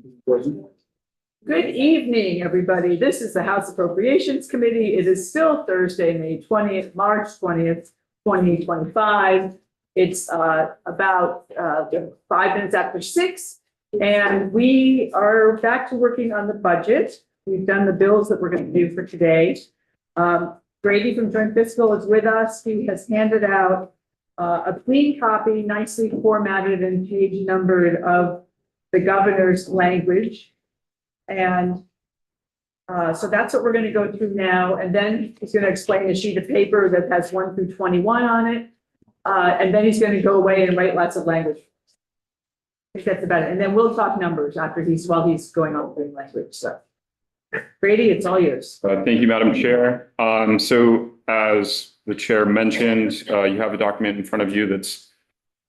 Good evening, everybody. This is the House Appropriations Committee. It is still Thursday, May 20th, March 20th, 2025. It's about 5 minutes after 6, and we are back to working on the budget. We've done the bills that we're going to do for today. Grady from Joint Fiscal is with us. He has handed out a clean copy, nicely formatted and page numbered of the governor's language. And so that's what we're going to go through now. And then he's going to explain a sheet of paper that has 1 through 21 on it. And then he's going to go away and write lots of language. I think that's about it. And then we'll talk numbers after while he's going on doing language stuff. Grady, it's all yours. Thank you, Madam Chair. So as the chair mentioned, you have a document in front of you that's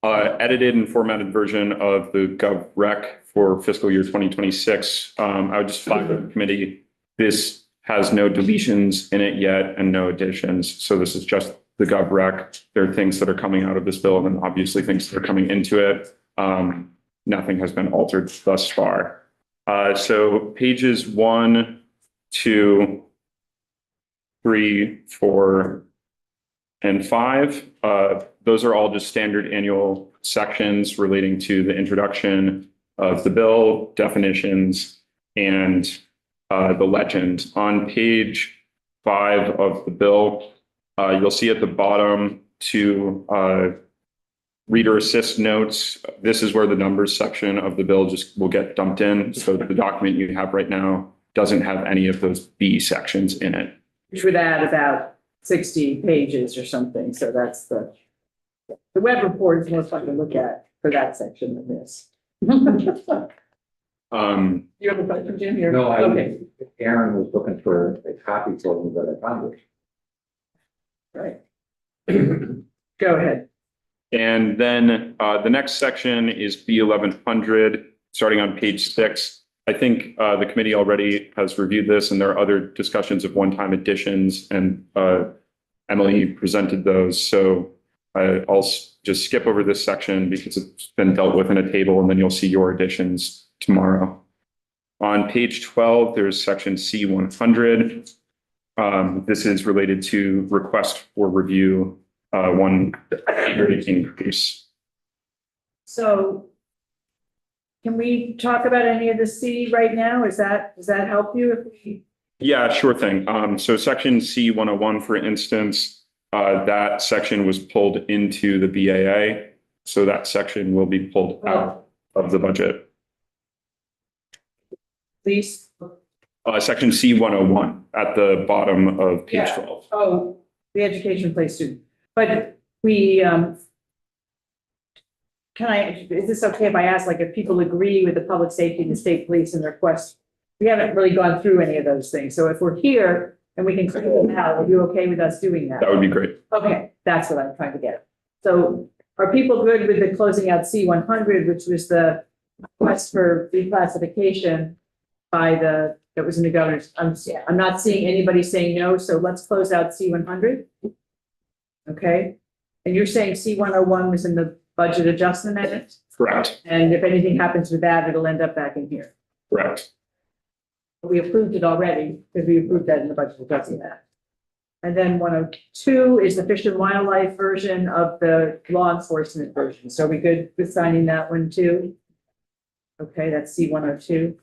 edited and formatted version of the GovRec for fiscal year 2026. I would just flag with the committee, this has no deletions in it yet and no additions. So this is just the GovRec. There are things that are coming out of this bill and obviously things that are coming into it. Nothing has been altered thus far. So pages 1, 2, 3, 4, and 5. Those are all just standard annual sections relating to the introduction of the bill, definitions, and the legend. On page 5 of the bill, you'll see at the bottom 2 reader assist notes. This is where the numbers section of the bill just will get dumped in. So the document you have right now doesn't have any of those B sections in it. Which would add about 60 pages or something. So that's the web report is more fun to look at for that section than this. You have a question, Jim? Here? No, okay. Aaron was looking for a copy for me, but I found it. Right. Go ahead. And then the next section is B1100, starting on page 6. I think the committee already has reviewed this, and there are other discussions of one-time additions, and Emily presented those. So I'll just skip over this section because it's been dealt with in a table, and then you'll see your additions tomorrow. On page 12, there's section C100. This is related to request for review, one rate increase. So can we talk about any of the C right now? Does that help you? If we... Yeah, sure thing. So section C101, for instance, that section was pulled into the BAA. So that section will be pulled out of the budget. Please. Section C101 at the bottom of page 12. Oh, the education place student. But we, is this okay if I ask, like, if people agree with the public safety and the state police and their request? We haven't really gone through any of those things. So if we're here and we can clear them out, are you okay with us doing that? That would be great. Okay, that's what I'm trying to get. So are people good with the closing out C100, which was the request for reclassification by that was in the governor's? I'm not seeing anybody saying no, so let's close out C100. Okay, and you're saying C101 was in the budget adjustment edit? Correct. And if anything happens with that, it'll end up back in here. Correct. We approved it already because we approved that in the budget adjustment edit. And then 102 is the Fish and Wildlife version of the law enforcement version. So are we good with signing that one too? Okay, that's C102.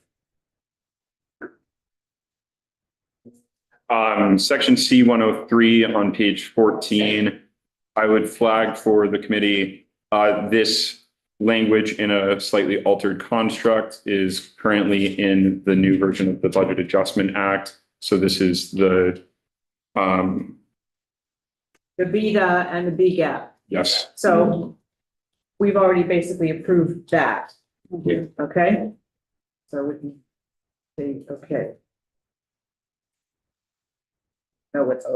Section C103 on page 14, I would flag for the committee, this language in a slightly altered construct is currently in the new version of the Budget Adjustment Act. So this is the BETA and the BGAP. yes. So we've already basically approved that. Yeah. Okay. So we can say, okay. No, what's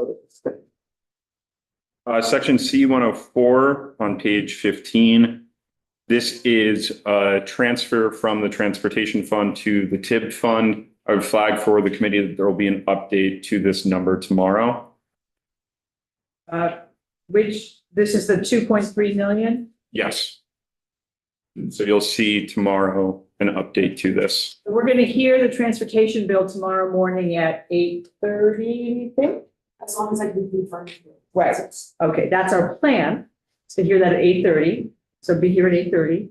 Section C104 on page 15. This is a transfer from the transportation fund to the TIB fund. I would flag for the committee that there will be an update to this number tomorrow. Which this is the 2.3 million? Yes. So you'll see tomorrow an update to this. We're going to hear the transportation bill tomorrow morning at 8:30, I think. As long as I can confirm. Right. Okay, that's our plan, to hear that at 8:30. So be here at 8:30.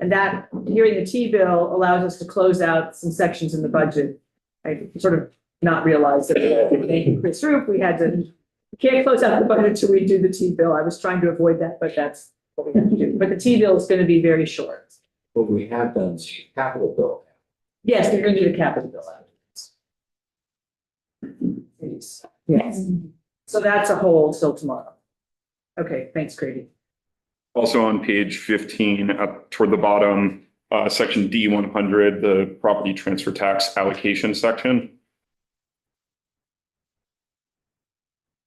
And that, hearing the T-bill allows us to close out some sections in the budget. I sort of not realized that thanking Chris Roop, we can't close out the budget until we do the T-bill. I was trying to avoid that, but that's what we have to do. But the T-bill is going to be very short. But we have done capital bill. Yes, they're going to do the capital bill afterwards. Yes. So that's a hold till tomorrow. Okay, thanks, Grady. Also on page 15, up toward the bottom, section D100, the property transfer tax allocation section.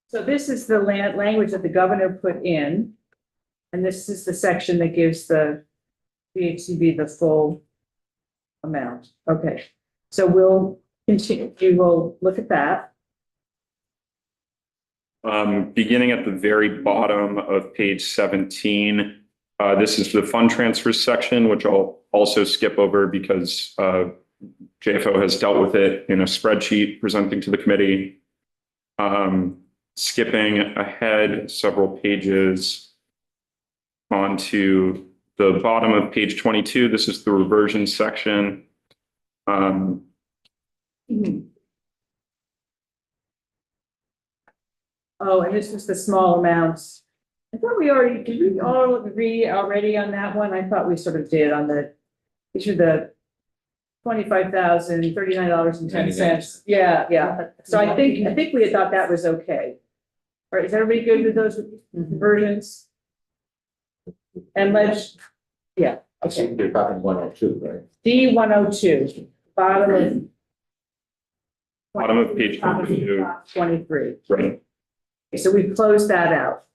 So this is the language that the governor put in. And this is the section that gives the VHCB the full amount. Okay, so we'll continue, we will look at that. Beginning at the very bottom of page 17, this is the fund transfer section, which I'll also skip over because JFO has dealt with it in a spreadsheet presenting to the committee. Skipping ahead several pages onto the bottom of page 22, this is the reversion section. Oh, and this was the small amounts. I thought did we all agree already on that one? I thought we sort of did on these are the $25,000, $39.10. Yeah. So I think we had thought that was okay. All right, is everybody good with those versions? And yeah, okay. You're talking 102, right? D102, bottom Bottom of page 22. 23. Right. So we've closed that out.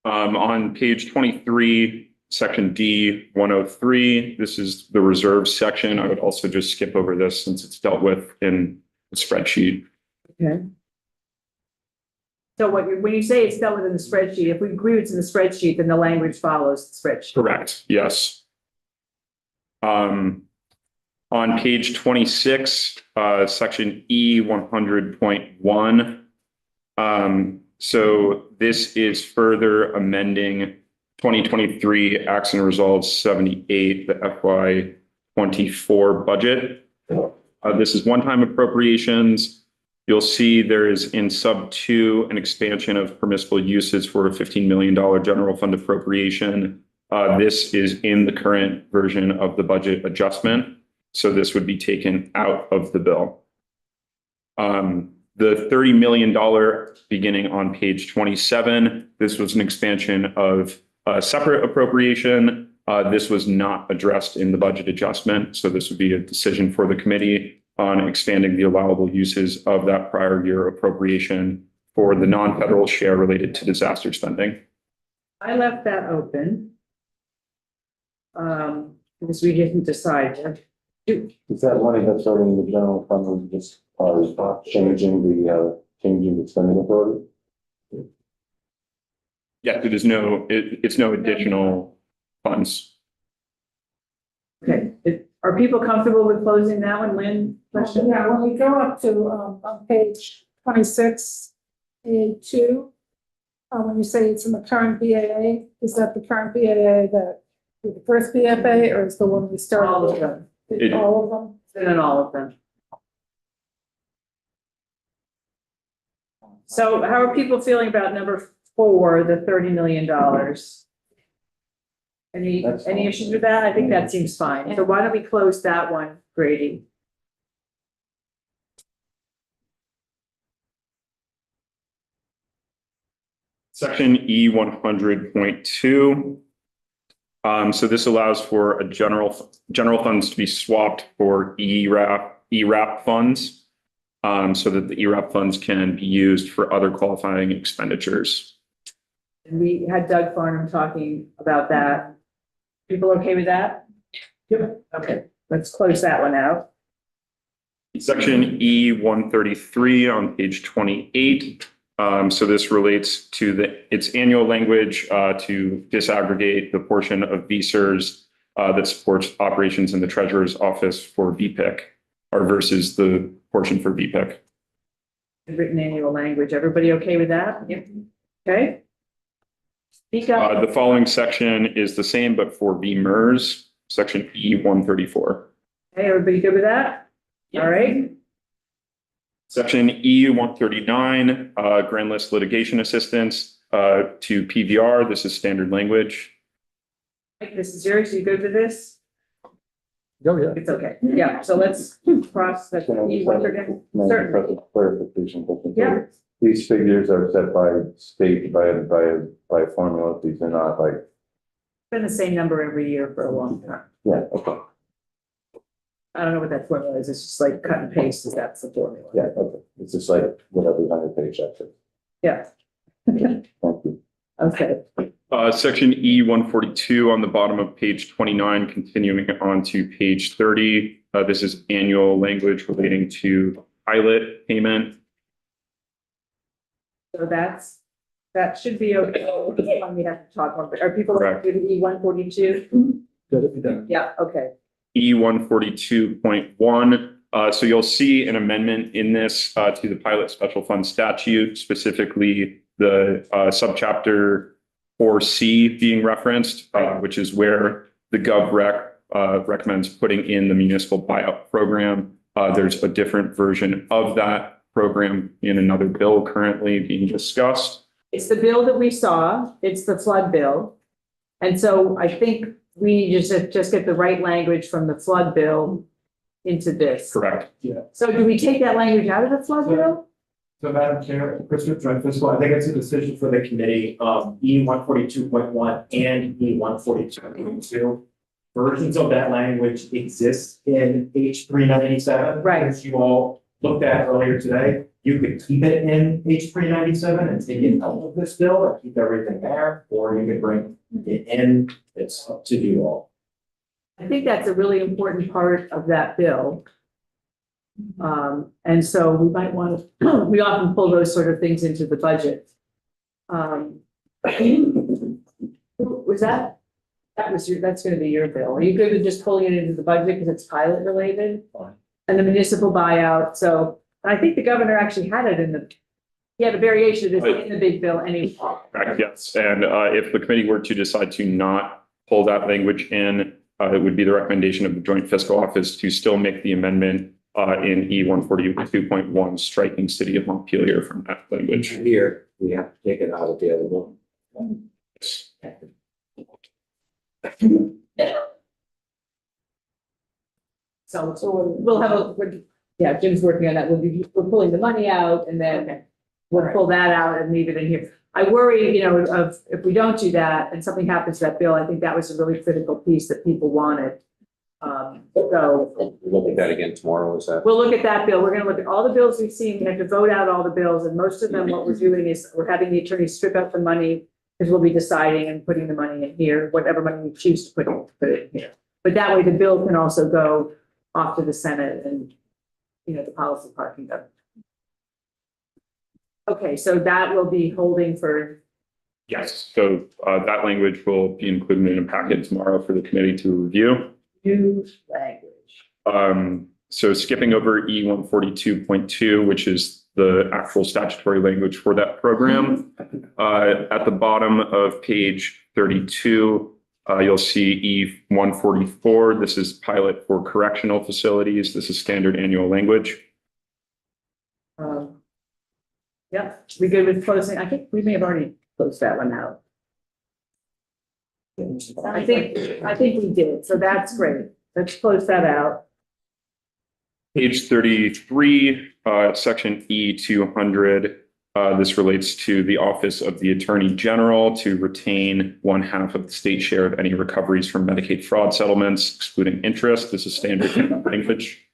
On page 23, section D103, this is the reserves section. I would also just skip over this since it's dealt with in the spreadsheet. Okay. So when you say it's dealt with in the spreadsheet, if we agree it's in the spreadsheet, then the language follows the spreadsheet. Correct, yes. On page 26, section E100.1. So this is further amending 2023 Acts and Resolves 78, the FY24 budget. This is one-time appropriations. You'll see there is in sub 2 an expansion of permissible uses for a $15 million general fund appropriation. This is in the current version of the budget adjustment. So this would be taken out of the bill. The $30 million beginning on page 27, this was an expansion of a separate appropriation. This was not addressed in the budget adjustment. So this would be a decision for the committee on expanding the allowable uses of that prior year appropriation for the non-federal share related to disaster spending. I left that open. Because we didn't decide yet. Is that money that's already in the general fund, or just changing the spending authority? Yeah, it's no additional funds. Okay, are people comfortable with closing that one, Lynn? Question? Yeah, when we go up to, on page 26, A2, when you say it's in the current BAA, is that the current BAA that, the first BFA, or is the one we started? All of with? them. All of them? And then all of them. So how are people feeling about number 4, the $30 million? Any issues with that? I think that seems fine. So why don't we close that one, Grady? Section E100.2. So this allows for a general funds to be swapped for ERAP funds, so that the ERAP funds can be used for other qualifying expenditures. And we had Doug Farnham talking about that. People okay with that? Yep. Okay, let's close that one out. Section E133 on page 28. So this relates to its annual language to disaggregate the portion of VSERS that supports operations in the treasurer's office for VPIC, or versus the portion for VPIC. Written annual language. Everybody okay with that? Yep. Okay. Speak up. The following section is the same, but for VMERS, section E-134. Okay, everybody good with that? All right. Section E-139, grand list litigation assistance to PVR. This is standard language. Mike, this is yours. You good with this? Oh, yeah. It's okay. Yeah, so let's cross the E-139. Certainly. Clarification. Yeah. These figures are set by state, by a formula. These are not like, Been the same number every year for a long time. yeah, okay, I don't know what that formula is. It's just like cut and paste. Is that's the formula? yeah, okay. It's just like whatever's on your paycheck. Yeah. Thank you. Okay. Section E-142 on the bottom of page 29, continuing on to page 30. This is annual language relating to pilot payment. So that should be okay. We have to talk more. Are people Correct. okay with E-142? Good. Yeah, okay. E-142.1. So you'll see an amendment in this to the pilot special fund statute, specifically the subchapter 4C being referenced, which is where the GovRec recommends putting in the municipal buyout program. There's a different version of that program in another bill currently being discussed. It's the bill that we saw. It's the flood bill. And so I think we just get the right language from the flood bill into this. Correct. So do we take that language out of the flood bill? So Madam Chair, Christopher Joint Fiscal, I think it's a decision for the committee, E-142.1 and E-142.2. Versions of that language exist in H-397. Right. As you all looked at earlier today, you could keep it in H-397 and take it out of this bill and keep everything there, or you could bring it in. It's up to you all. I think that's a really important part of that bill. And so we might want to, we often pull those sort of things into the budget. Was that's going to be your bill. Are you good with just pulling it into the budget because it's pilot related? Fine. And the municipal buyout, so I think the governor actually had it he had a variation of this in the big bill anyway. Correct, yes. And if the committee were to decide to not pull that language in, it would be the recommendation of the Joint Fiscal Office to still make the amendment in E-142.1, striking City of Montpelier from that language. Here, we have to take it out of the other one. So we'll have Jim's working on that. We're pulling the money out and then we'll pull that out and leave it in here. I worry, of if we don't do that and something happens to that bill, I think that was a really critical piece that people wanted. So We'll look at that again tomorrow, is that? we'll look at that bill. We're gonna look at all the bills we've seen. We have to vote out all the bills, and most of them, what we're doing is we're having the attorney strip out the money, because we'll be deciding and putting the money in here, whatever money we choose to put it in here. But that way the bill can also go off to the Senate and, the policy part can go. Okay, so that will be holding for, Yes, so that language will be included in a packet tomorrow for the committee to review. new language. So skipping over E-142.2, which is the actual statutory language for that program. At the bottom of page 32, you'll see E-144. This is pilot for correctional facilities. This is standard annual language. Yeah, we good with closing? I think we may have already closed that one out. I think we did, so that's great. Let's close that out. Page 33, section E-200. This relates to the Office of the Attorney General to retain 1/2 of the state share of any recoveries from Medicaid fraud settlements, excluding interest. This is standard language.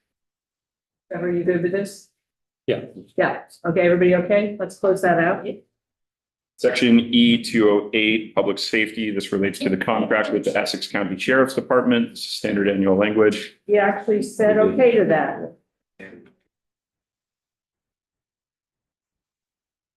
Trevor, you good with this? Yeah. Yeah, okay, everybody okay? Let's close that out. Section E-208, Public Safety. This relates to the contract with the Essex County Sheriff's Department. This is standard annual language. He actually said okay to that.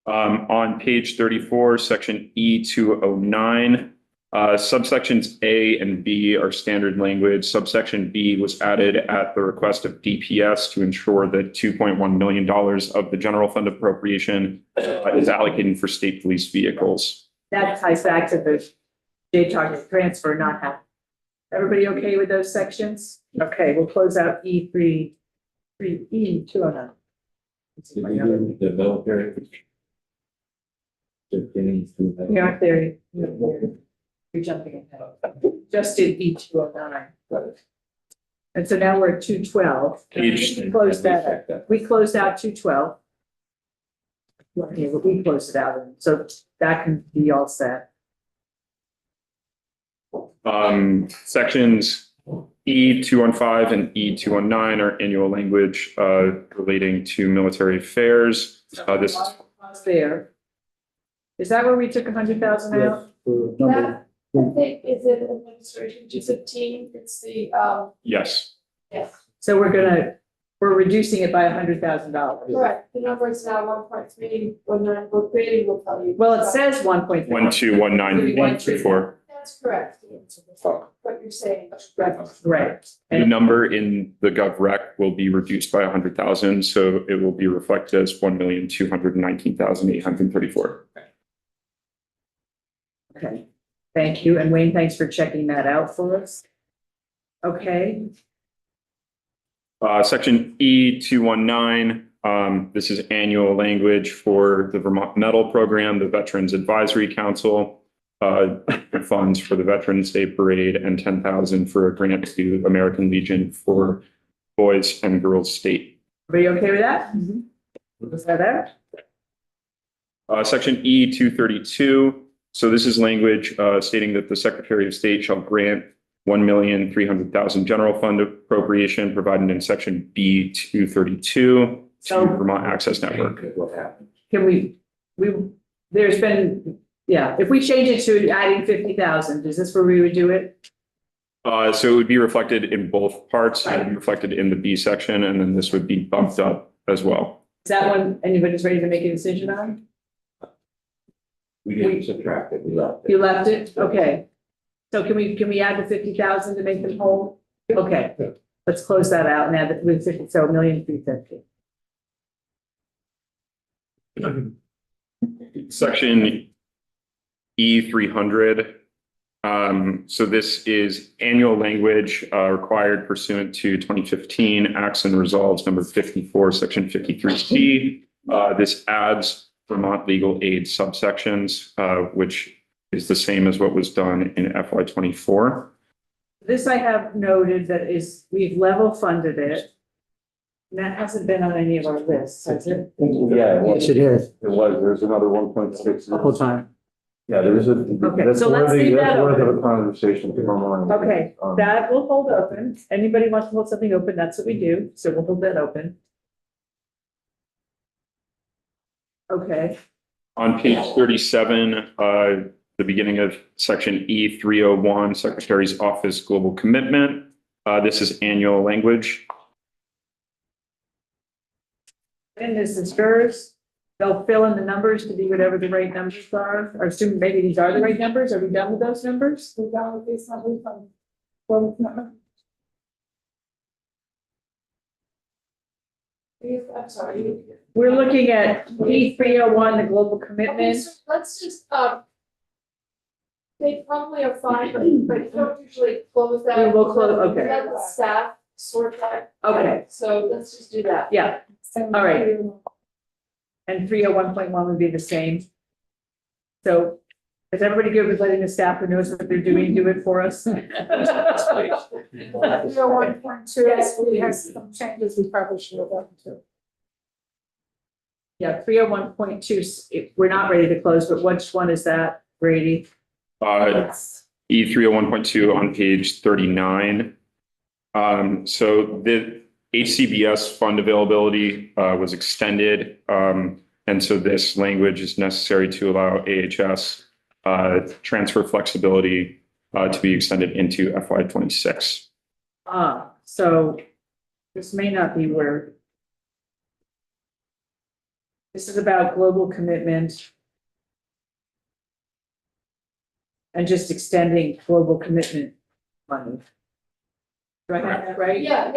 On page 34, section E-209, Subsections A and B are standard language. Subsection B was added at the request of DPS to ensure that $2.1 million of the general fund appropriation is allocated for state police vehicles. That ties back to the J target transfer not happening. Everybody okay with those sections? Okay, we'll close out E3, E209. The military. We aren't there. You're jumping ahead. Just did E209. And so now we're at 212. We closed that. We closed out 212. Yeah, but we closed it out, so that can be all set. Sections E215 and E219 are annual language relating to military affairs. This is There. Is that where we took 100,000 out? That, I think, is it administration 215, it's the, yes. yes, So we're reducing it by $100,000. correct, the number is now 1.319, we're creating, we'll tell you. Well, it says 1.3. 1219124. That's correct. What you're saying. Right. The number in the Gov Rec will be reduced by 100,000, so it will be reflected as 1,219,834. Okay, thank you. And Wayne, thanks for checking that out for us. Okay, Section E219, this is annual language for the Vermont Medal Program, the Veterans Advisory Council, funds for the Veterans Day Parade, and 10,000 for a grant to American Legion for Boys and Girls State. everybody okay with that? Was that out? Section E232, so this is language stating that the Secretary of State shall grant 1,300,000 general fund appropriation provided in section B232 to So- Vermont Access Network. What happened? Can there's been, yeah, if we change it to adding 50,000, is this where we would do it? So it would be reflected in both parts, it would be reflected in the B section, and then this would be bumped up as well. Is that one anybody's ready to make a decision on? We didn't subtract it, we left it. You left it? Okay. So can we add the 50,000 to make them whole? Okay, let's close that out and add it with 50, so 1,350,000. Section E300. So this is annual language required pursuant to 2015 Acts and Resolves number 54, section 53C. This adds Vermont legal aid subsections, which is the same as what was done in FY24. This I have noted that we've level funded it. And that hasn't been on any of our lists, has it? Yeah, Yes, it is, it was, there's another 1.6. couple times. Yeah, there is a, Okay, that's so let's worthy, leave that that's worth of open. a conversation tomorrow morning. Okay, that will hold open. Anybody wants to hold something open, that's what we do. So we'll hold that open. Okay, On page 37, the beginning of section E301, Secretary's Office Global Commitment. This is annual language. and this is yours. They'll fill in the numbers to be whatever the right numbers are. Or assume maybe these are the right numbers. Are we done with those numbers? We're down with these numbers from, well, I'm sorry. We're looking at E301, the global Okay, commitment. so let's just, they probably are fine, but you don't usually close that. We will close, okay. Let the staff sort that. Okay, So let's just do that. yeah, all right. And 301.1 would be the same. So is everybody good with letting the staff who knows what they're doing do it for us? 1.2, we have some changes we probably should have done too. Yeah, 301.2, we're not ready to close, but which one is that, Brady? E301.2 on page 39. So the HCBS fund availability was extended. And so this language is necessary to allow AHS transfer flexibility to be extended into FY26. So this may not be where. This is about global commitment. and just extending global commitment money. Do I have that right? Yeah.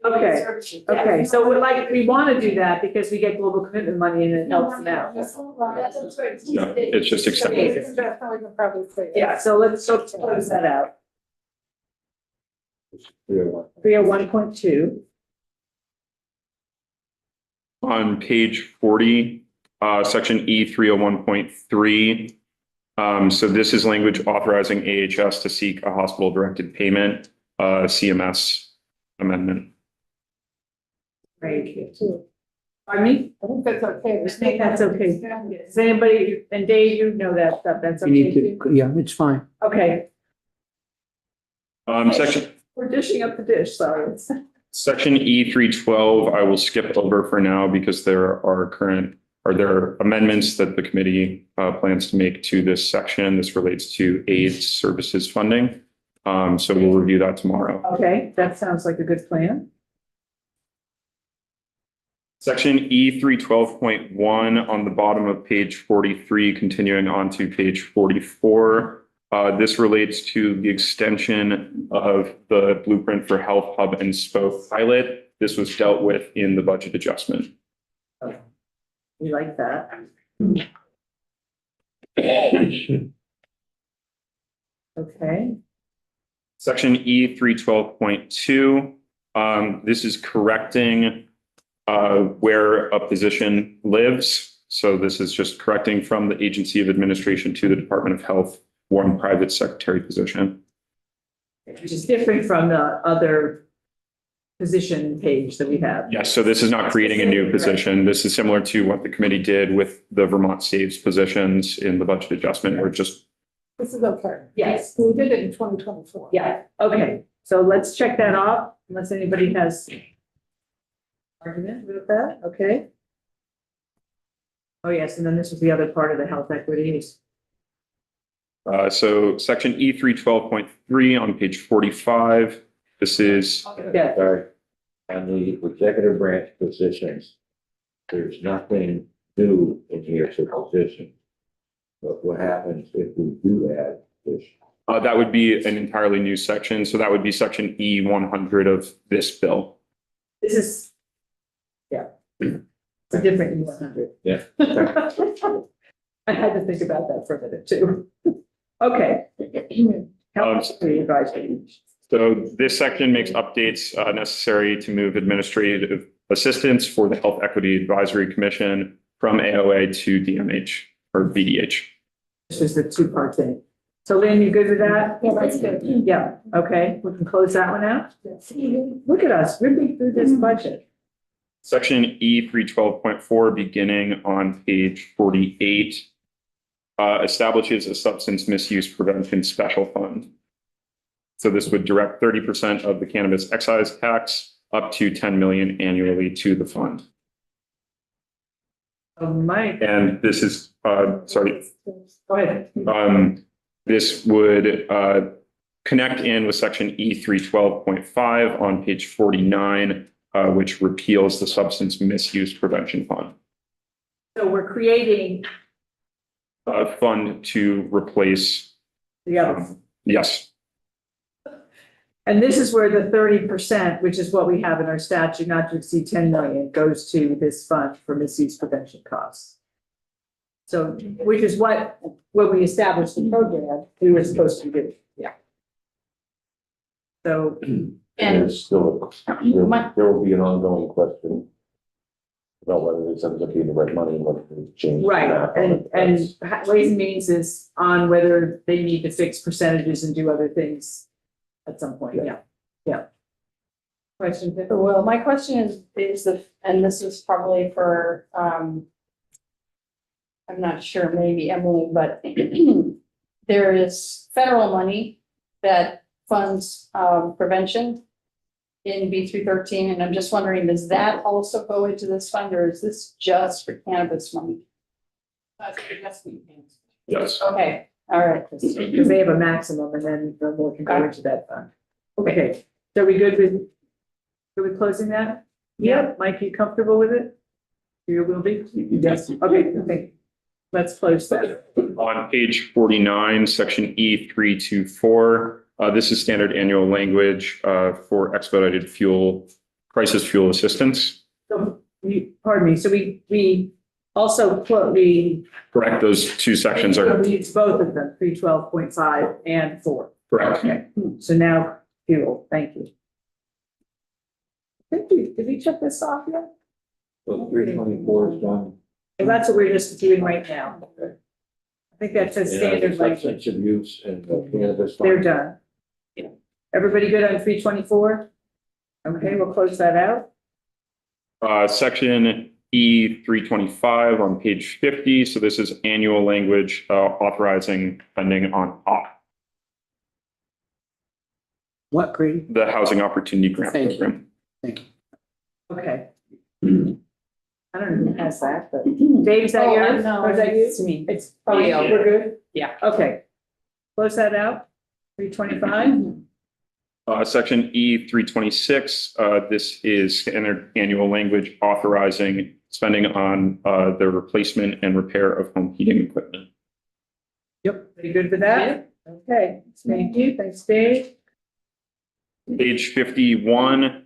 Okay. Okay, so we want to do that because we get global commitment money and it helps them out. Yeah, it's just extended. Yeah, so let's close that out. Yeah. 301.2. On page 40, section E 301.3. So this is language authorizing AHS to seek a hospital-directed payment, CMS amendment. Right. Pardon me? I think that's okay. I think that's okay. Does anybody, and Dave, you know that stuff, that's You need okay? to, yeah, it's fine. Okay, Section we're dishing up the dish, sorry. Section E 312, I will skip over for now because there are amendments that the committee plans to make to this section. This relates to AIDS services funding. So we'll review that tomorrow. Okay, that sounds like a good plan. Section E 312.1 on the bottom of page 43, continuing on to page 44. This relates to the extension of the Blueprint for Health Hub and Spoke pilot. This was dealt with in the budget adjustment. We like that. Okay, Section E 312.2. This is correcting where a position lives. So this is just correcting from the Agency of Administration to the Department of Health, one private secretary position. which is different from the other position page that we have. Yes, so this is not creating a new position. This is similar to what the committee did with the Vermont Saves positions in the budget adjustment. We're just, This is okay. Yes. We did it in 2024. Yeah, okay, so let's check that off unless anybody has argument with that, okay? Oh, yes, and then this was the other part of the health equities. so section E 312.3 on page 45. This is, Yeah, Sorry. On the executive branch positions, there's nothing new in here for position. But what happens if we do add this? that would be an entirely new section. So that would be section E 100 of this bill. this is, yeah, it's a different E100. Yeah. I had to think about that for a minute too. Okay. Health equity advisory. So this section makes updates necessary to move administrative assistance for the Health Equity Advisory Commission from AOA to DMH or VDH. This is the two-part thing. So Lynn, you good with that? Yeah, that's good. Yeah, okay, we can close that one out. Look at us, ripping through this budget. Section E 312.4, beginning on page 48, establishes a substance misuse prevention special fund. So this would direct 30% of the cannabis excise tax up to 10 million annually to the fund. Oh, Mike, And this is, sorry, go ahead. this would connect in with section E 312.5 on page 49, which repeals the substance misuse prevention fund. So we're creating A fund to replace, the other. yes, And this is where the 30%, which is what we have in our statute, not to exceed 10 million, goes to this fund for misuse prevention costs. So, which is what, when we established the program, we were supposed to do. Yeah. So, And there's still, there will be an ongoing question about whether this ends up being the right money and whether it's changed. right, and Ways and Means is on whether they need to fix percentages and do other things at some point, yeah. Question, Vic? Well, my question is and this is probably for, I'm not sure, maybe Emily, but there is federal money that funds, prevention in B313, and I'm just wondering, does that also go into this fund, or is this just for cannabis money? yes. Okay, all right. Because they have a maximum and then the more can go into that fund. Okay, so are we good with closing that? Yep. Mike, you comfortable with it? You will be? Yes. Okay, let's close that. On page 49, section E324, this is standard annual language for expedited fuel, crisis fuel assistance. So, pardon me, so we also we Correct, those two sections are we use both of them, 312.5 and 4. correct. Okay, so now fuel, thank you. Did we check this off yet? So 324 is done. Well, that's what we're just doing right now. I think that says standard language. Substance abuse and cannabis. They're done. Everybody good on 324? Okay, we'll close that out. Section E325 on page 50. So this is annual language authorizing funding on What, Grady? the Housing Opportunity Grant Thank you. Program. Thank you. Okay. I don't know who has that, but Dave, is that Oh, yours? no, Or is that you? it's me. It's, oh, yeah, we're good? Yeah. Okay. Close that out. 325. Section E326, this is standard annual language authorizing spending on the replacement and repair of home heating equipment. Yep. Are you good with that? Okay, thank you. Thanks, Dave. Page 51,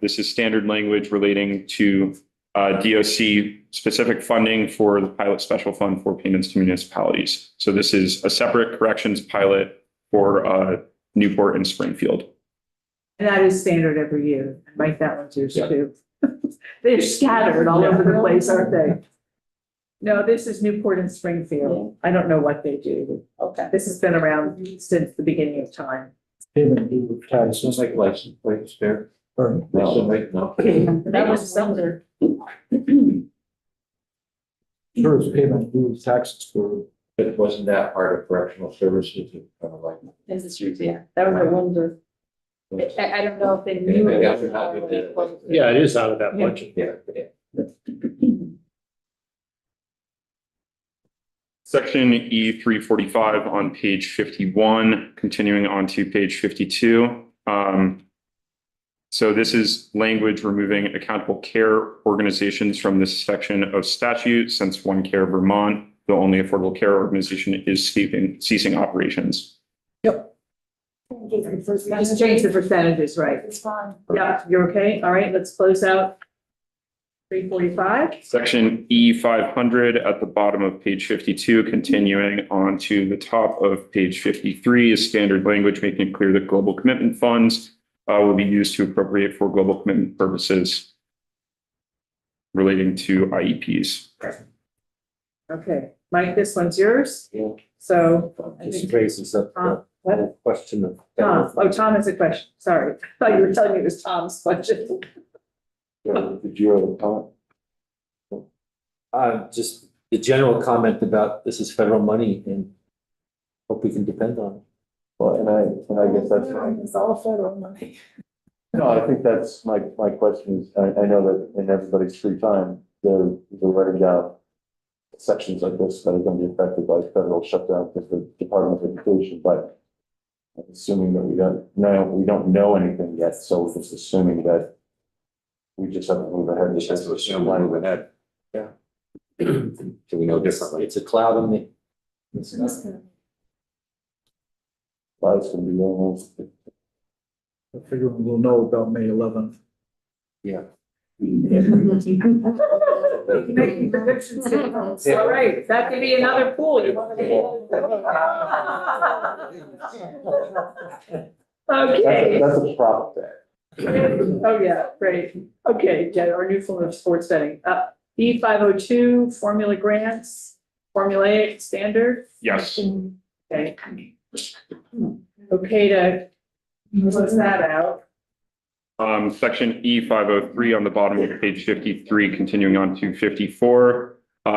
this is standard language relating to DOC specific funding for the pilot special fund for payments to municipalities. So this is a separate corrections pilot for Newport and Springfield. And that is standard every year. Write that one yours too. They're scattered all over the place, aren't they? No, this is Newport and Springfield. I don't know what they do. Okay. This has been around since the beginning of time. Sounds like license plates there. No, no. That was something. Sure, it's payment due taxes for. But wasn't that part of correctional services? It's kind of like. This is true, yeah. That was a wonder. I don't know if they knew. Maybe I should not do that. Yeah, it is out of that Yeah. budget. Yeah. Section E345 on page 51, continuing on to page 52. So this is language removing accountable care organizations from this section of statute, since One Care Vermont, the only affordable care organization, is ceasing operations. Just change the percentages, right? It's fine. Yeah, you're okay? All right, let's close out 345. Section E500 at the bottom of page 52, continuing on to the top of page 53 is standard language, making it clear that global commitment funds will be used to appropriate for global commitment purposes relating to IEPs. Okay, Mike, this one's yours. Yeah. So. I This think- raises up What? the question of. Tom, oh, Tom has a question. Sorry. I thought you were telling me it was Tom's question. Did you have a comment? Just the general comment about this is federal money and hope we can depend on it. Well, and I guess that's, It's all federal money. no, I think that's my question is, I know that in everybody's free time, they're writing down sections like this that are going to be affected by federal shutdown because the Department of Education, but I'm assuming that we don't know anything yet, so we're just assuming that we just have to move ahead. We just have to assume we'll move ahead. Yeah. So we know differently. It's a cloud on the. Well, it's going to be almost. I figure we'll know about May 11th. Yeah. Making predictions. All right, that could be another pool. You want to Okay. That's a prop bet. Oh, yeah, great. Okay, yeah, our new form of sports betting. E502, formula grants, formulaic standard. Yes. Okay. Okay to close that out. Section E503 on the bottom of page 53, continuing on to 54.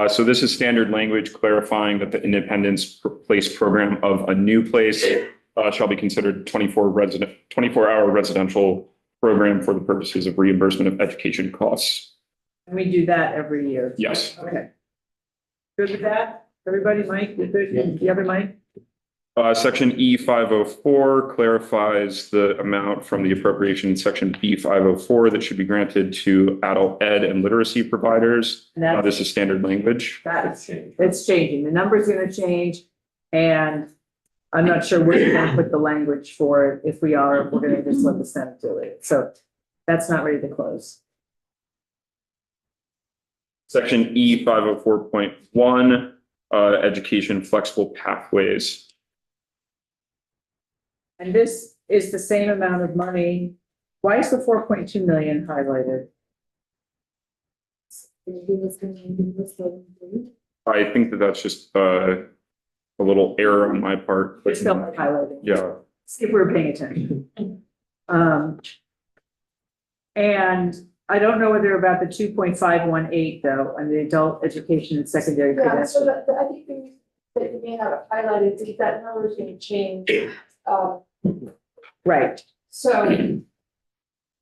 So this is standard language clarifying that the Independence Place program of a new place shall be considered 24-hour residential program for the purposes of reimbursement of education costs. And we do that every year. Yes. Okay. Good with that? Everybody, Mike, you good? Yeah. The other Mike? Section E504 clarifies the amount from the appropriation in section B504 that should be granted to adult ed and literacy providers. And that's, This is standard language. it's changing. The number's gonna change. And I'm not sure where we're gonna put the language for it. If we are, we're gonna just let the Senate do it. So that's not ready to close. Section E504.1, education flexible pathways. And this is the same amount of money. Why is the 4.2 million highlighted? I think that that's just a little error on my part. It's still highlighted. Yeah. See if we're paying attention. And I don't know whether about the 2.518 though, on the adult education and secondary Yeah, so credential. I think that you may have it highlighted, is that number is gonna change. Right. So,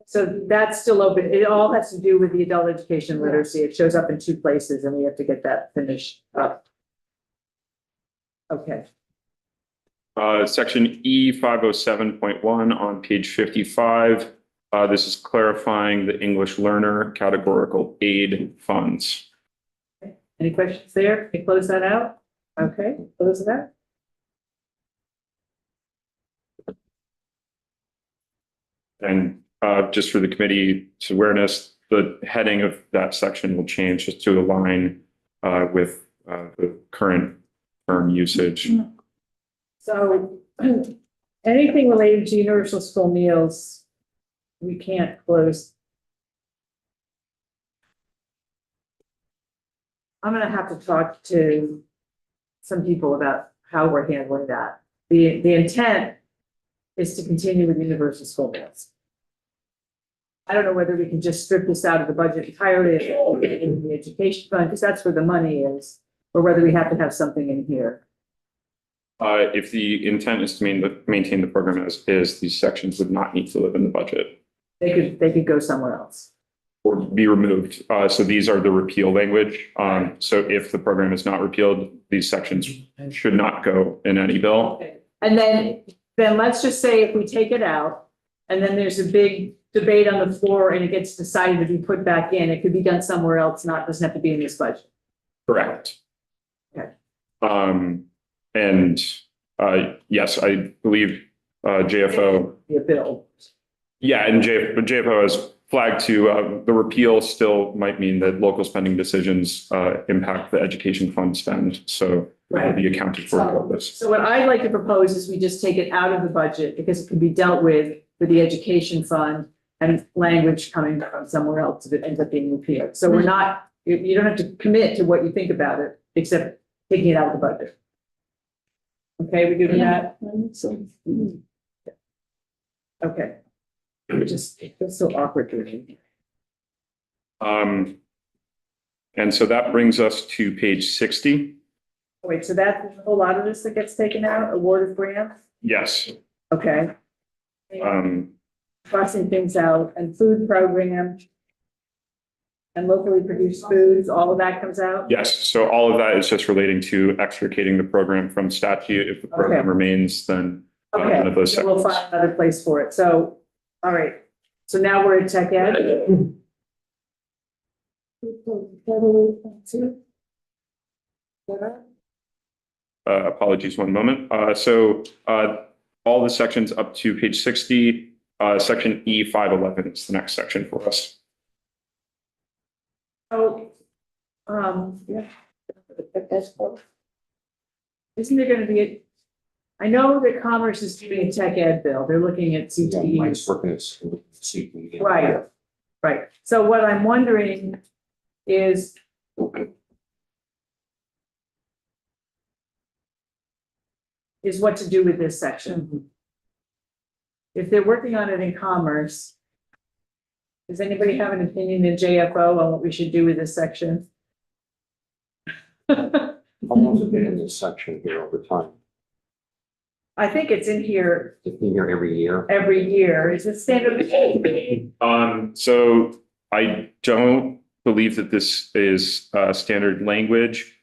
So that's still open. It all has to do with the adult education literacy. It shows up in two places and we have to get that finished up. Okay. Section E507.1 on page 55. This is clarifying the English learner categorical aid funds. Any questions there? Can you close that out? Okay, close it out. And just for the committee's awareness, the heading of that section will change just to align with the current term usage. So anything related to universal school meals, we can't close. I'm gonna have to talk to some people about how we're handling that. The intent is to continue with universal school meals. I don't know whether we can just strip this out of the budget entirely in the education fund, because that's where the money is, or whether we have to have something in here. If the intent is to maintain the program as is, these sections would not need to live in the budget They could go somewhere else. or be removed. So these are the repeal language. So if the program is not repealed, these sections should not go in any bill. And then let's just say if we take it out, and then there's a big debate on the floor and it gets decided to be put back in, it could be done somewhere else, doesn't have to be in this budget. Correct. Okay. And yes, I believe JFO. The bill. Yeah, and JFO has flagged to the repeal still might mean that local spending decisions impact the education fund spend. So it will be accounted for in this. So what I'd like to propose is we just take it out of the budget because it can be dealt with the education fund and language coming from somewhere else if it ends up being repealed. So we're not, you don't have to commit to what you think about it, except taking it out of the budget. Okay, we do that? Okay. It feels so awkward to me. And so that brings us to page 60. Wait, so that's a whole lot of this that gets taken out, awarded grants? Yes. Okay. Crossing things out and food program. And locally produced foods, all of that comes out? Yes. So all of that is just relating to extricating the program from statute. If the program Okay. remains, then none Okay, of those so we'll sections. find another place for it. So, all right. So now we're at tech ed. Apologies, one moment. So all the sections up to page 60, section E511 is the next section for us. Oh, yeah. Isn't there gonna be I know that Commerce is doing a tech ed bill. They're looking at CTEs. working at CTE. Right, right. So what I'm wondering is what to do with this section. If they're working on it in Commerce, does anybody have an opinion in JFO on what we should do with this section? How long has it been in this section here over time? I think it's in here It's been here every year. every year. Is it standard? So I don't believe that this is standard language.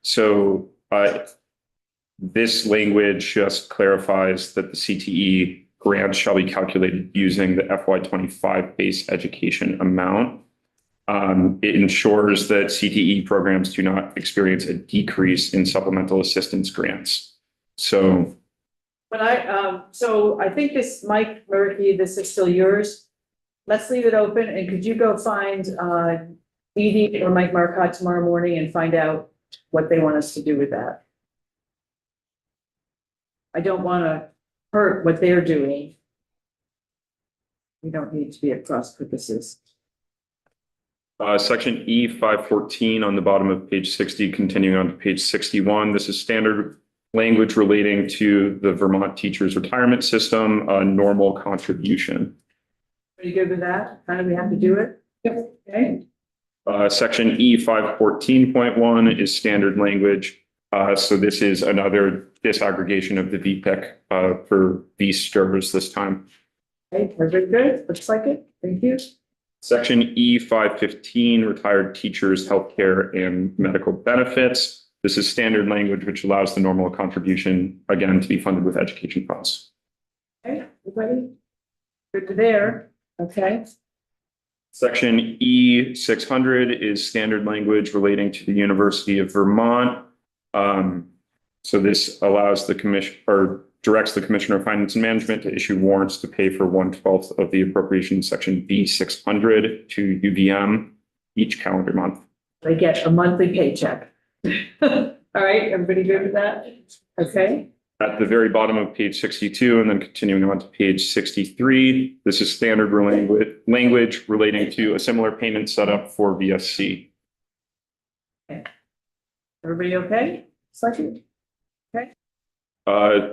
So This language just clarifies that the CTE grant shall be calculated using the FY25 base education amount. It ensures that CTE programs do not experience a decrease in supplemental assistance grants. So But so I think this, Mike Murphy, this is still yours. Let's leave it open, and could you go find, Edie or Mike Marcotte tomorrow morning and find out what they want us to do with that? I don't want to hurt what they're doing. We don't need to be at cross purposes. Section E 514 on the bottom of page 60, continuing on to page 61. This is standard language relating to the Vermont teachers retirement system, a normal contribution. Are you good with that? How do we have to do it? Yep. Okay. Section E 514.1 is standard language. So this is another disaggregation of the VPIC for these stirrers this time. Okay, everybody good? Looks like it. Thank you. Section E 515, retired teachers, healthcare and medical benefits. This is standard language, which allows the normal contribution, again, to be funded with education funds. Okay, everybody? Good to there. Okay. Section E 600 is standard language relating to the University of Vermont. So this allows the commission or directs the Commissioner of Finance and Management to issue warrants to pay for 1/12 of the appropriation section B 600 to UVM each calendar month. They get a monthly paycheck. All right, everybody good with that? Okay. At the very bottom of page 62 and then continuing on to page 63, this is standard language relating to a similar payment setup for VSC. Everybody okay? Second?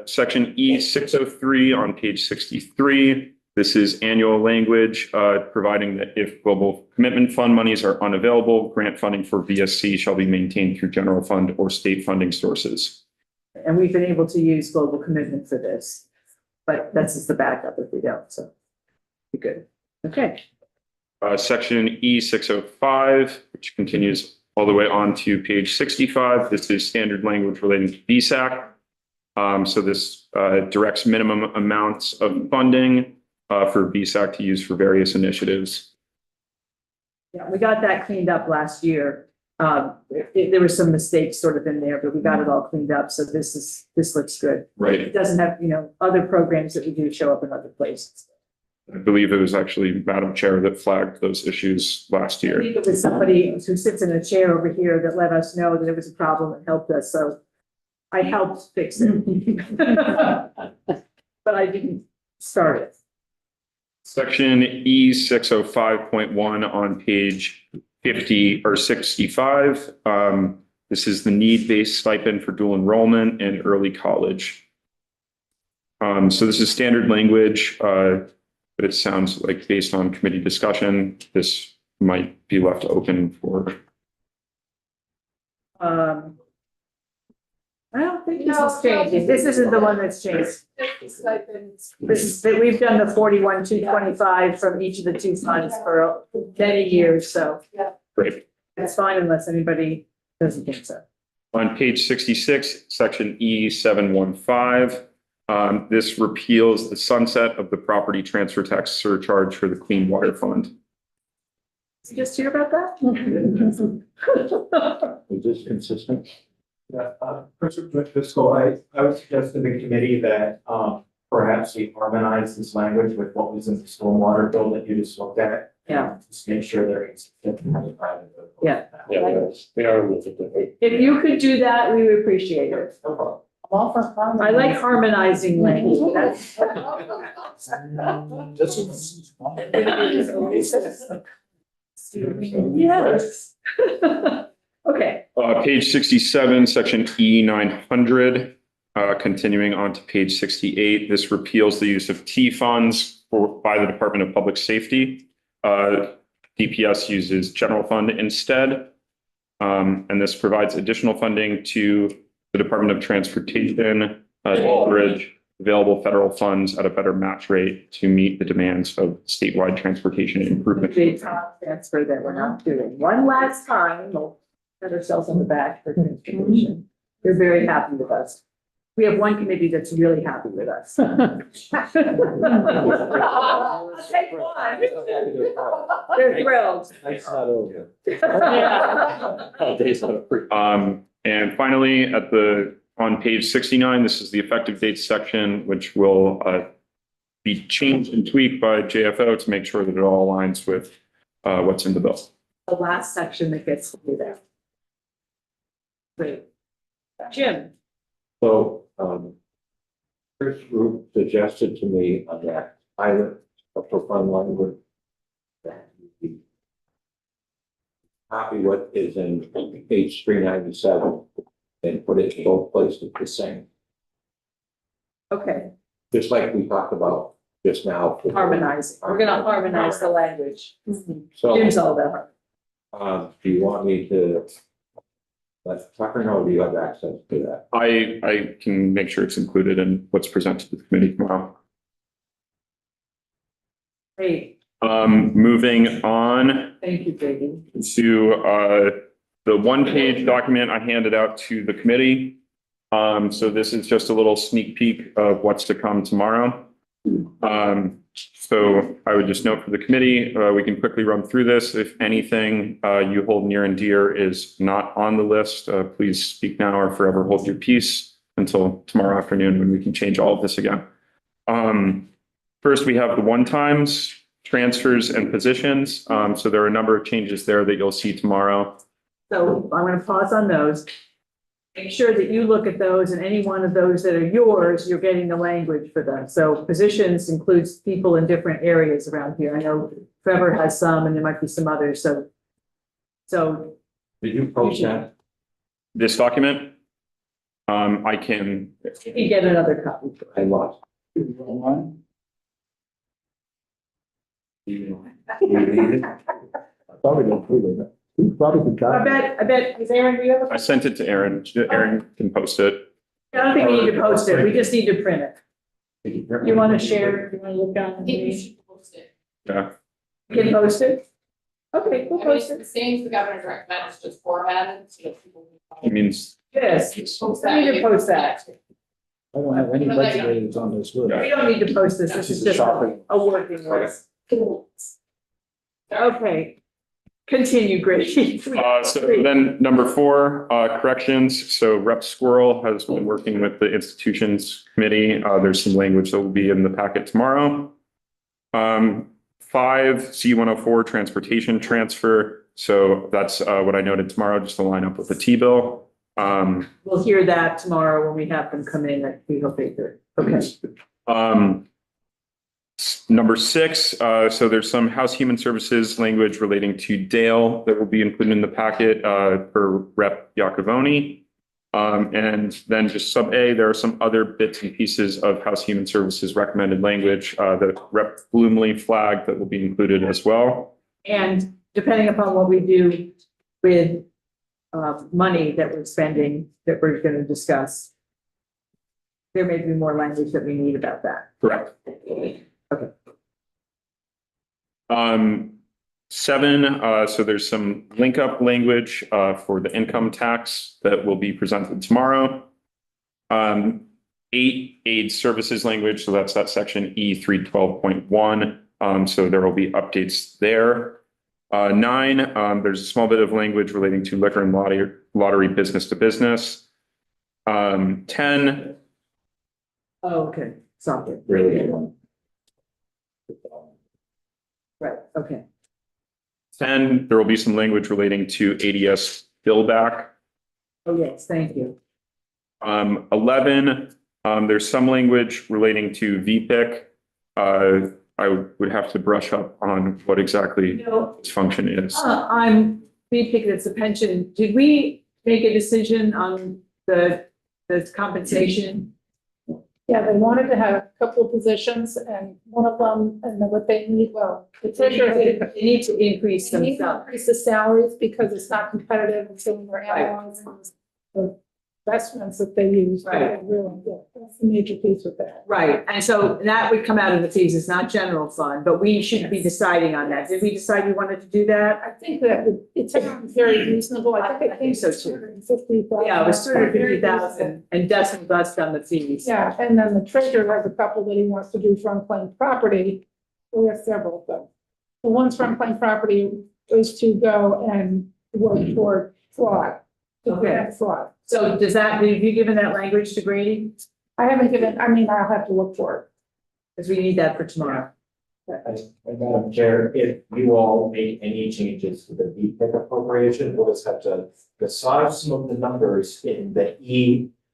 Section E 603 on page 63. This is annual language, providing that if global commitment fund monies are unavailable, grant funding for VSC shall be maintained through general fund or state funding sources. And we've been able to use global commitment for this, but that's just the backup if we don't, so be good. Okay. Section E 605, which continues all the way on to page 65. This is standard language relating to VSAC. So this directs minimum amounts of funding for VSAC to use for various initiatives. Yeah, we got that cleaned up last year. There were some mistakes sort of in there, but we got it all cleaned up. So this looks good. Right. It doesn't have, other programs that we do show up in other places. I believe it was actually Madam Chair that flagged those issues last I year. think it was somebody who sits in a chair over here that let us know that it was a problem and helped us. So I helped fix it. But I didn't start it. Section E 605.1 on page 50 or 65. This is the need-based stipend for dual enrollment and early college. So this is standard language, but it sounds like based on committee discussion, this might be left open for. I don't think this is changing. This isn't the one that's changed. This is, we've done the 41,225 from each of the two funds for many years, so. Great. It's fine unless anybody doesn't think so. On page 66, section E 715, this repeals the sunset of the property transfer tax surcharge for the Clean Water Fund. Did you just hear about that? Is this consistent? Yeah, Mr. Fiscal, I would suggest to the committee that, perhaps we harmonize this language with what was in the stormwater bill that you just looked at. Yeah. Just make sure they're consistent. Yeah. They are a little bit different. If you could do that, we would appreciate it. No problem. I like harmonizing language. That's. Yes. Okay. Page 67, section E 900, continuing on to page 68. This repeals the use of T funds by the Department of Public Safety. DPS uses general fund instead. And this provides additional funding to the Department of Transportation, leverage available federal funds at a better match rate to meet the demands of statewide transportation improvement. Big transfer that we're not doing. One last time, we'll pat ourselves on the back for transportation. They're very happy with us. We have one committee that's really happy with us. I'll take one. They're thrilled. Night's not over. Yeah. Day's not over. And finally, on page 69, this is the effective date section, which will be changed and tweaked by JFO to make sure that it all aligns with what's in the bill. The last section that gets to be there. Great. Jim, So, first group suggested to me on that pilot of fund language that we copy what is in page 397 and put it in both places the same, okay, just like we talked about just now. harmonizing. We're gonna harmonize the language. So, Jim's all about do you want me to let Tucker know, do you have access to that? I can make sure it's included in what's presented to the committee tomorrow. Great, Moving on thank you, Brady. to the one-page document I handed out to the committee. So this is just a little sneak peek of what's to come tomorrow. So I would just note for the committee, we can quickly run through this. If anything you hold near and dear is not on the list, please speak now or forever hold your peace until tomorrow afternoon when we can change all of this again. First, we have the one-times, transfers, and positions. So there are a number of changes there that you'll see tomorrow. So I'm gonna pause on those. Make sure that you look at those and any one of those that are yours, you're getting the language for them. So positions includes people in different areas around here. I know Trevor has some and there might be some others, so Did you post that? This document, I can, you can get another copy. I lost. Online? You need it? I thought we didn't prove it. We probably could I copy. bet, is Aaron, do you have I a? sent it to Aaron. Aaron can post it. I don't think we need to post it. We just need to print it. You want to share, you want to look I on think you the, should post it. Yeah. you can post it? Okay, we'll I mean, post it's it. the same as the governor's recommend, it's just formatted, so that people It can. means, Yes, Post we need to post that. I don't have any legislators on this list. We don't need to post this. This is just a working list. Okay. Continue, Grady. so then number 4, corrections. So Rep Squirrel has been working with the institutions committee. There's some language that will be in the packet tomorrow. 5, C-104, transportation transfer. So that's what I noted tomorrow, just to line up with the T-bill. We'll hear that tomorrow when we have them come in at Eagle Baker. Okay. Number 6, so there's some House Human Services language relating to Dale that will be included in the packet for Rep Iacovoni. And then just sub A, there are some other bits and pieces of House Human Services recommended language that Rep Bloomley flagged that will be included as well. And depending upon what we do with money that we're spending, that we're going to discuss, there may be more language that we need about that. Correct. Okay. 7, so there's some link up language for the income tax that will be presented tomorrow. 8, aid services language, so that's that section E312.1. So there will be updates there. 9, there's a small bit of language relating to liquor and lottery business to business. 10. Oh, okay. Sorry. Really? Right. Okay. 10, there will be some language relating to ADS billback. Oh, yes. Thank you. 11, there's some language relating to VPIC. I would have to brush up on what exactly its function is. I'm thinking it's a pension. Did we make a decision on the compensation? Yeah, they wanted to have a couple of positions and one of them, and then what they need, well, the They treasurer. need to increase They need to themselves. increase the salaries because it's not competitive, and so we're analyzing the investments that they use. Right. Really, yeah, that's the major piece with that. Right, and so that would come out of the fees, it's not general fund, but we should be deciding on that. Did we decide we wanted to do that? I think that it sounds very reasonable. I think I think so too. $250,000. Yeah, it was 250,000 and Dustin Bust on the fees. Yeah, and then the treasurer has a couple that he wants to do for unclaimed property. We have several of them. The ones for unclaimed property is to go and work toward fraud. To Okay. prevent fraud. So does that, have you given that language to Grady? I haven't given, I mean, I'll have to look for it. Because we need that for tomorrow. And Madam Chair, if you all make any changes to the VPIC appropriation, we'll just have to massage some of the numbers in the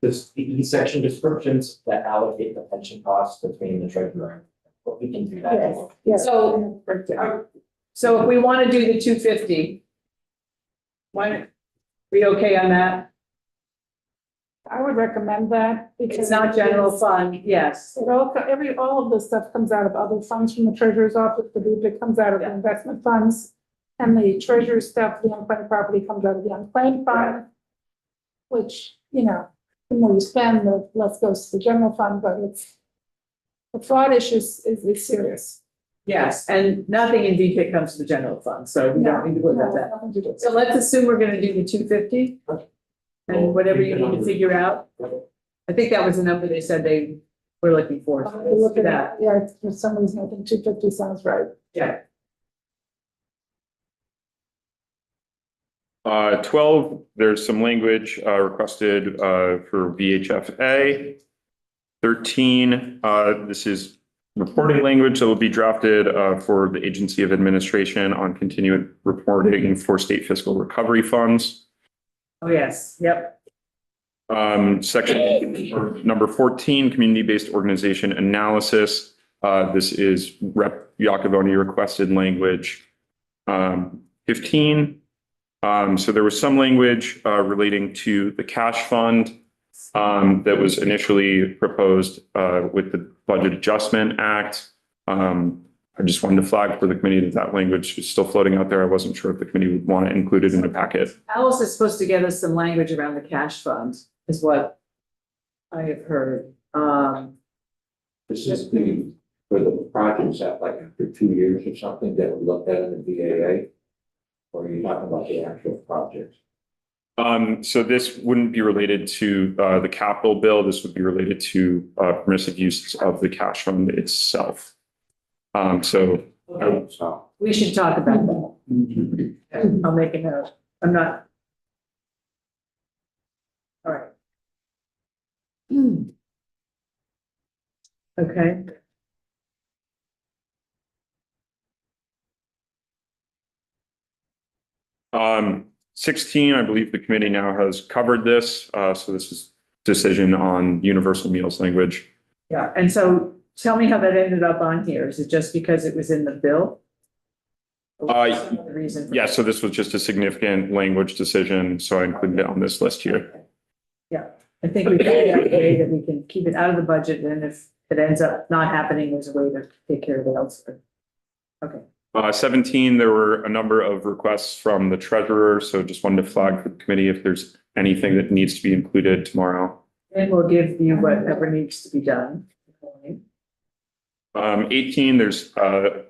the E section descriptions that allocate the pension costs between the treasurer. But we can do that. Yes, yes. So- So if we want to do the 250, why, we okay on that? I would recommend that because. It's not general fund, yes. It all of this stuff comes out of other funds from the treasurer's office, the BPIC comes out of the Yeah. investment funds. And the treasurer's stuff, the unclaimed property comes out of the unclaimed fund. Which, you know, the more you spend, the less goes to the general fund, but the fraud issue is serious. Yes, and nothing in VPIC comes to the general fund, so we don't need to worry about that. Nothing to do. So let's assume we're gonna do the 250. And whatever you need to figure out. I think that was the number they said they were looking for. So let's Look do at that. that, yeah, for some reason, I think 250 sounds right. Yeah. 12, there's some language requested for VHFA. 13, this is reporting language that will be drafted for the Agency of Administration on continued reporting for state fiscal recovery funds. Oh, yes, yep. Section number 14, community-based organization analysis. This is Rep. Iacovoni requested language. 15, so there was some language relating to the cash fund that was initially proposed with the Budget Adjustment Act. I just wanted to flag for the committee that that language is still floating out there. I wasn't sure if the committee would want to include it in the packet. Alice is supposed to get us some language around the cash fund, is what I have heard. This is for the projects that like after 2 years or something that we looked at in the BAA? Or are you talking about the actual projects? So this wouldn't be related to the capital bill. This would be related to permissive uses of the cash fund itself. So Okay, So, we should talk about that. I'll make a note. I'm not. All right. Okay. um, 16, I believe the committee now has covered this. So this is decision on universal meals language. Yeah, and so tell me how that ended up on here. Is it just because it was in the bill? Or was there some other reason? for Yeah, that? so this was just a significant language decision, so I included it on this list here. Yeah, I think we figured out a way that we can keep it out of the budget, and if it ends up not happening, there's a way to take care of it elsewhere. Okay, 17, there were a number of requests from the treasurer, so just wanted to flag for the committee if there's anything that needs to be included tomorrow. and we'll give you whatever needs to be done. 18, there's a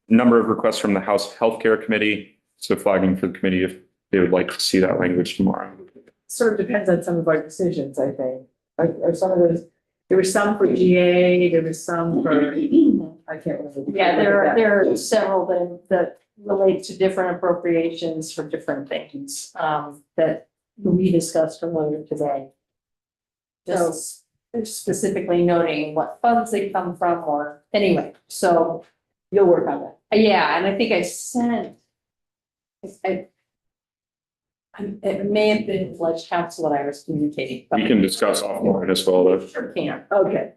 number of requests from the House Healthcare Committee, so flagging for the committee if they would like to see that language tomorrow. Sort of depends on some of our decisions, I think. Or some of those, there was some for GA, there was some for, I can't remember. Yeah, there are several that relate to different appropriations for different things, that we discussed earlier today. Just specifically noting what funds they come from or, anyway, so, You'll work on that. yeah, and I think I sent. It may have been Pledge Council that I was communicating. but- We can discuss offline as well, though. Sure can. Okay,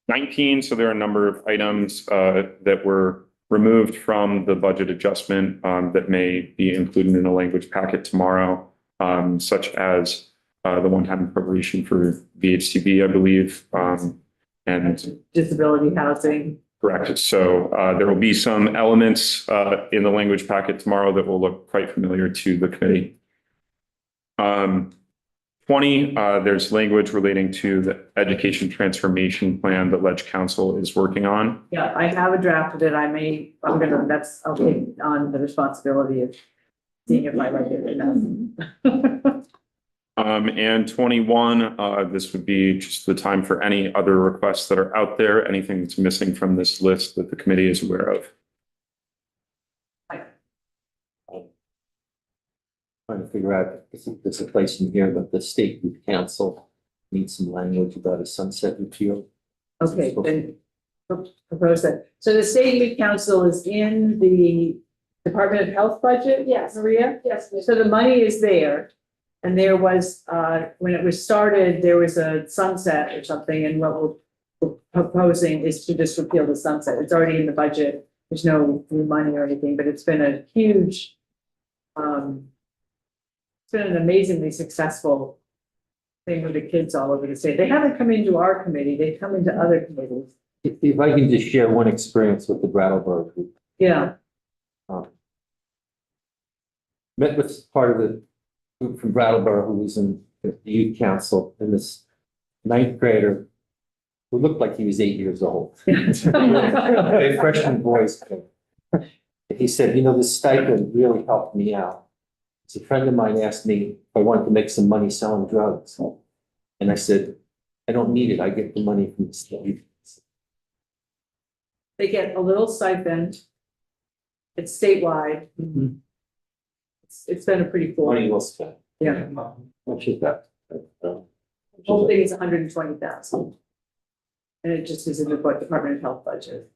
19, so there are a number of items that were removed from the budget adjustment that may be included in a language packet tomorrow, such as the one-time appropriation for VHCB, I believe, and disability housing. correct. So there will be some elements in the language packet tomorrow that will look quite familiar to the committee. 20, there's language relating to the education transformation plan that Ledge Council is working on. Yeah, I have a draft of it. I'll take on the responsibility of seeing if I write it enough. And 21, this would be just the time for any other requests that are out there, anything that's missing from this list that the committee is aware of. Trying to figure out, if there's a place in here, but the state youth council needs some language about a sunset repeal. Okay, then propose that. So the state youth council is in the Department of Health budget? Yes. Maria? Yes, So the money is there. And there was, when it was started, there was a sunset or something, and what we're proposing is to just repeal the sunset. It's already in the budget. There's no new money or anything, but it's been a huge, it's been an amazingly successful thing with the kids all over the state. They haven't come into our committee, they've come into other committees. If I can just share one experience with the Brattleboro group. Yeah, Met with part of the group from Brattleboro who was in the youth council, and this ninth grader who looked like he was 8 years old. A freshman voice. He said, you know, this stipend really helped me out. So a friend of mine asked me if I wanted to make some money selling drugs. And I said, I don't need it. I get the money from the state. they get a little stipend. It's statewide. It's been a pretty cool. Money well spent. Yeah, Much is that? the whole thing is 120,000. And it just is in the Department of Health budget.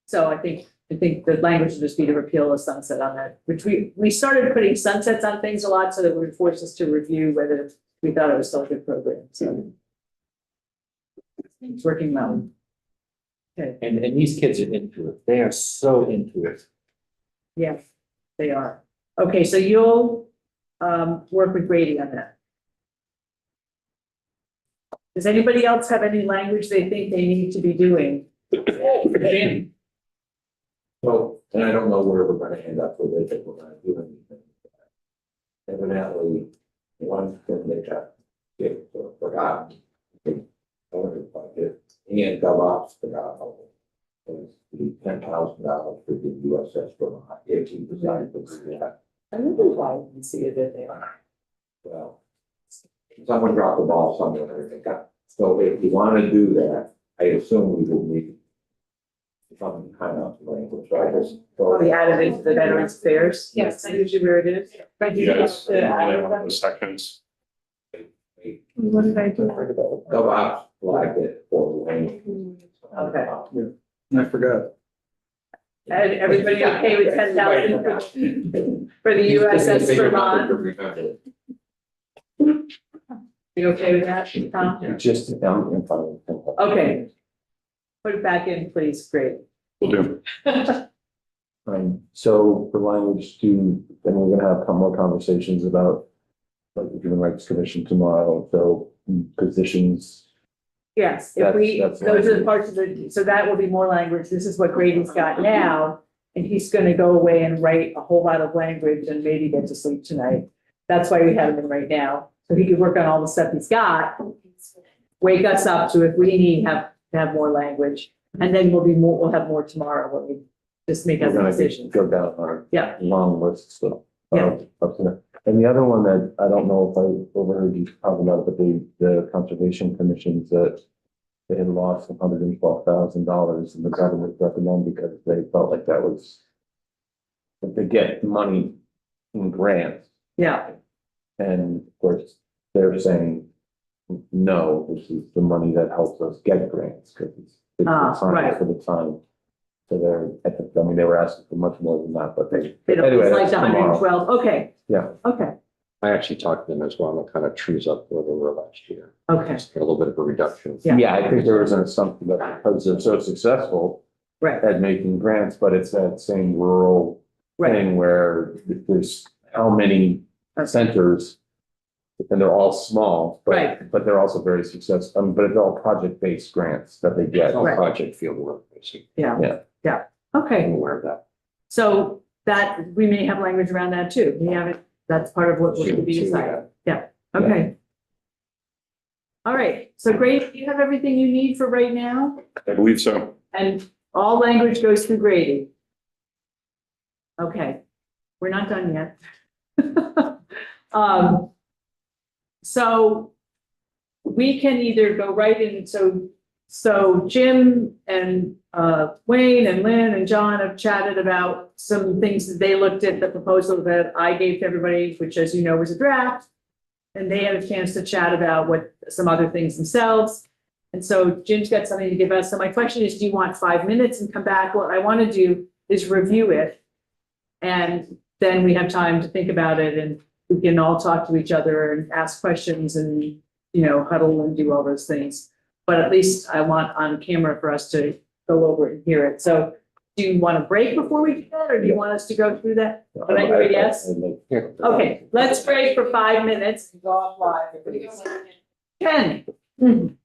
So I think the language would just be to repeal a sunset on that, which we started putting sunsets on things a lot so that it would force us to review whether we thought it was still a good program, so. It's working well. Okay, And these kids are into it. They are so into it. yes, they are. Okay, so you'll work with Grady on that. Does anybody else have any language they think they need to be doing? So, and I don't know where we're gonna end up with it, if we're gonna do anything. Evidently, one thing they got, it forgotten. The owner budget and GovOps forgot. Was the $10,000 for the USS Vermont, if he decided to do that. I wonder why we didn't see it in there. Well, someone dropped the ball somewhere, I think. So if you wanna do that, I assume we will need some kind of language, right? Oh, we added it to the Veterans Affairs? Yes. That's usually where it is. But you Yes, have to add one of it. those sections. What did I do? GovOps flagged it for Wayne. Okay. I forgot. And everybody okay with 10,000 for the USS Vermont? You okay with that, Tom? Just down in front of. Okay. Put it back in, please, great. Will do. So for language to, then we're gonna have more conversations about like the Human Rights Commission tomorrow, so positions. Yes, if we, That's those are the language. parts of the, so that will be more language. This is what Grady's got now. And he's gonna go away and write a whole lot of language and maybe get to sleep tonight. That's why we have him right now, so he could work on all the stuff he's got. Wake us up to if we need to have more language, and then we'll have more tomorrow when we just make We're our gonna decisions. go down our Yeah. long list, so. Yeah. Up to that. And the other one that I don't know if I overheard you talking about, but the conservation commissions that they had lost $112,000 and the government recommended because they felt like that was that they get money in grants. Yeah, And of course, they're saying, no, this is the money that helps us get grants, because it's the time right. for the time. So I mean, they were asking for much more than that, but they. they don't, Anyway, it's like that's the tomorrow. 112, okay. Yeah. Okay, I actually talked to them as well, and it kind of trues up where they were last year. okay, Just a little bit of a reduction. Yeah. Yeah, I think there was an assumption that because they're so successful right, at making grants, but it's that same rural right, thing where there's how many centers, and they're all small, Right. but they're also very successful, but it's all project-based grants that they get. It's all Right. project field work, basically. okay. I'm aware of that. So that, we may have language around that too. We haven't That's part of what was to be decided. Yeah, okay. All right, so great, you have everything you need for right now, I believe so. and all language goes through grading. Okay, we're not done yet. So we can either go right in, so Jim and Wayne and Lynn and John have chatted about some things that they looked at the proposal that I gave to everybody, which, as you know, was a draft. And they had a chance to chat about what some other things themselves. And so Jim's got something to give us. So my question is, do you want 5 minutes and come back? What I want to do is review it. And then we have time to think about it, and we can all talk to each other and ask questions and, you know, huddle and do all those things. But at least I want on camera for us to go over it and hear it. So do you want a break before we do that, or do you want us to go through that? Can I hear a yes? Okay, let's break for 5 minutes. Go offline. 10.